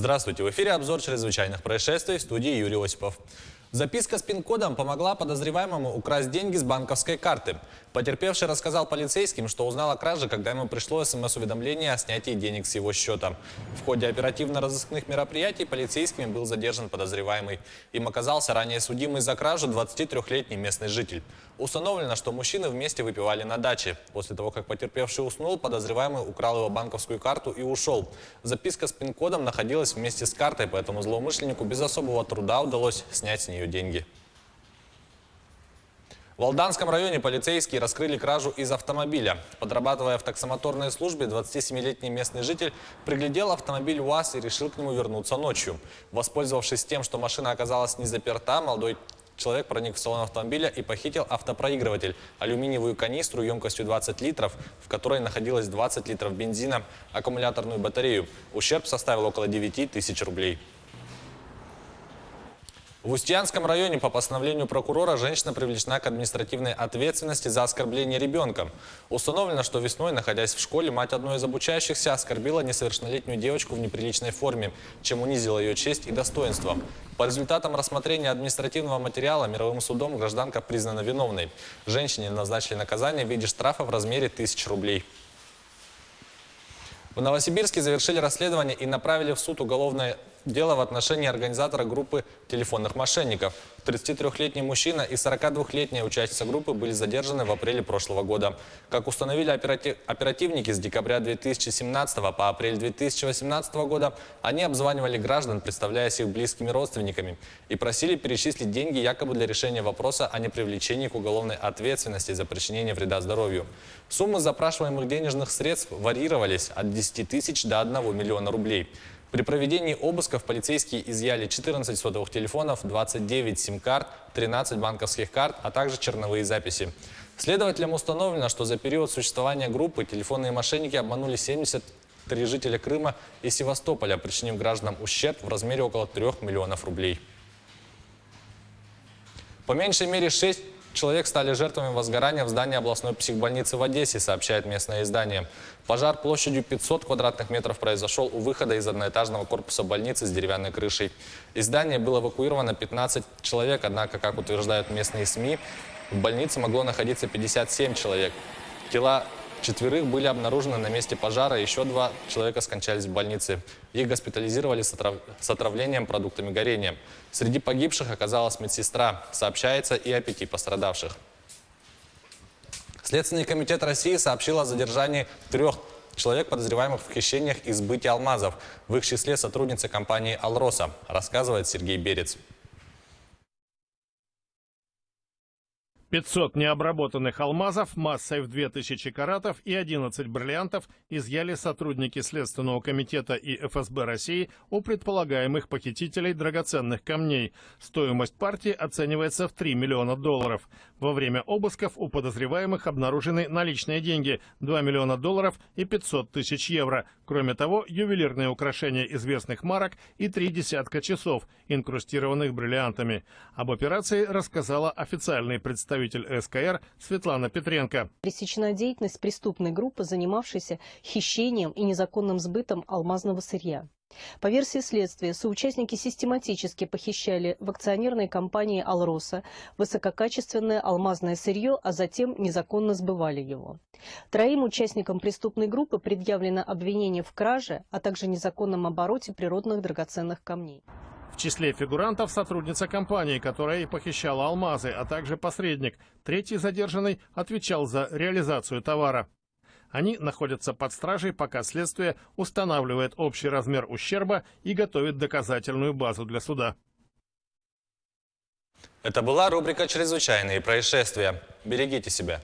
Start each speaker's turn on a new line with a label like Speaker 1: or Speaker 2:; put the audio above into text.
Speaker 1: Здравствуйте, в эфире обзор чрезвычайных происшествий, в студии Юрий Осипов. Записка с пин-кодом помогла подозреваемому украсть деньги с банковской карты. Потерпевший рассказал полицейским, что узнал о краже, когда ему пришло СМС-уведомление о снятии денег с его счета. В ходе оперативно-розыскных мероприятий полицейскими был задержан подозреваемый. Им оказался ранее судимый за кражу 23-летний местный житель. Установлено, что мужчины вместе выпивали на даче. После того, как потерпевший уснул, подозреваемый украл его банковскую карту и ушел. Записка с пин-кодом находилась вместе с картой, поэтому злоумышленнику без особого труда удалось снять с нее деньги. В Алданском районе полицейские раскрыли кражу из автомобиля. Подрабатывая в таксомоторной службе, 27-летний местный житель приглядел автомобиль УАЗ и решил к нему вернуться ночью. Воспользовавшись тем, что машина оказалась не заперта, молодой человек проник в салон автомобиля и похитил автопроигрыватель, алюминиевую канистру емкостью 20 литров, в которой находилось 20 литров бензина, аккумуляторную батарею. Ущерб составил около 9 тысяч рублей. В Устьянском районе по постановлению прокурора женщина привлечена к административной ответственности за оскорбление ребенка. Установлено, что весной, находясь в школе, мать одной из обучающихся оскорбила несовершеннолетнюю девочку в неприличной форме, чем унизила ее честь и достоинство. По результатам рассмотрения административного материала мировым судом гражданка признана виновной. Женщине назначили наказание в виде штрафа в размере 1000 рублей. В Новосибирске завершили расследование и направили в суд уголовное дело в отношении организатора группы телефонных мошенников. 33-летний мужчина и 42-летняя участница группы были задержаны в апреле прошлого года. Как установили оперативники, с декабря 2017 по апрель 2018 года они обзванивали граждан, представляясь их близкими родственниками, и просили перечислить деньги якобы для решения вопроса о непривлечении к уголовной ответственности за причинение вреда здоровью. Суммы запрашиваемых денежных средств варьировались от 10 тысяч до 1 миллиона рублей. При проведении обысков полицейские изъяли 14 сотовых телефонов, 29 сим-карт, 13 банковских карт, а также черновые записи. Следователям установлено, что за период существования группы телефонные мошенники обманули 73 жителя Крыма и Севастополя, причинив гражданам ущерб в размере около 3 миллионов рублей. По меньшей мере 6 человек стали жертвами возгорания в здании областной психбольницы в Одессе, сообщает местное издание. Пожар площадью 500 квадратных метров произошел у выхода из одноэтажного корпуса больницы с деревянной крышей. Из здания было эвакуировано 15 человек, однако, как утверждают местные СМИ, в больнице могло находиться 57 человек. Тела 4 были обнаружены на месте пожара, еще 2 человека скончались в больнице. Их госпитализировали с отравлением продуктами горения. Среди погибших оказалась медсестра. Сообщается и о 5 пострадавших. Следственный комитет России сообщил о задержании 3 человек, подозреваемых в хищениях и сбытии алмазов. В их числе сотрудница компании «Алроса», рассказывает Сергей Берец.
Speaker 2: 500 необработанных алмазов массой в 2000 каратов и 11 бриллиантов изъяли сотрудники Следственного комитета и ФСБ России у предполагаемых похитителей драгоценных камней. Стоимость партии оценивается в $3 миллиона. Во время обысков у подозреваемых обнаружены наличные деньги – $2 миллиона и 500 тысяч евро. Кроме того, ювелирные украшения известных марок и 3 десятка часов, инкрустированных бриллиантами. Об операции рассказала официальный представитель СКР Светлана Петренко.
Speaker 3: Пресечена деятельность преступной группы, занимавшейся хищением и незаконным сбытом алмазного сырья. По версии следствия, соучастники систематически похищали в акционерной компании «Алроса» высококачественное алмазное сырье, а затем незаконно сбывали его. 3 участникам преступной группы предъявлено обвинение в краже, а также незаконном обороте природных драгоценных камней.
Speaker 2: В числе фигурантов сотрудница компании, которая и похищала алмазы, а также посредник. 3-й задержанный отвечал за реализацию товара. Они находятся под стражей, пока следствие устанавливает общий размер ущерба и готовит доказательную базу для суда.
Speaker 1: Это была рубрика «Чрезвычайные происшествия». Берегите себя.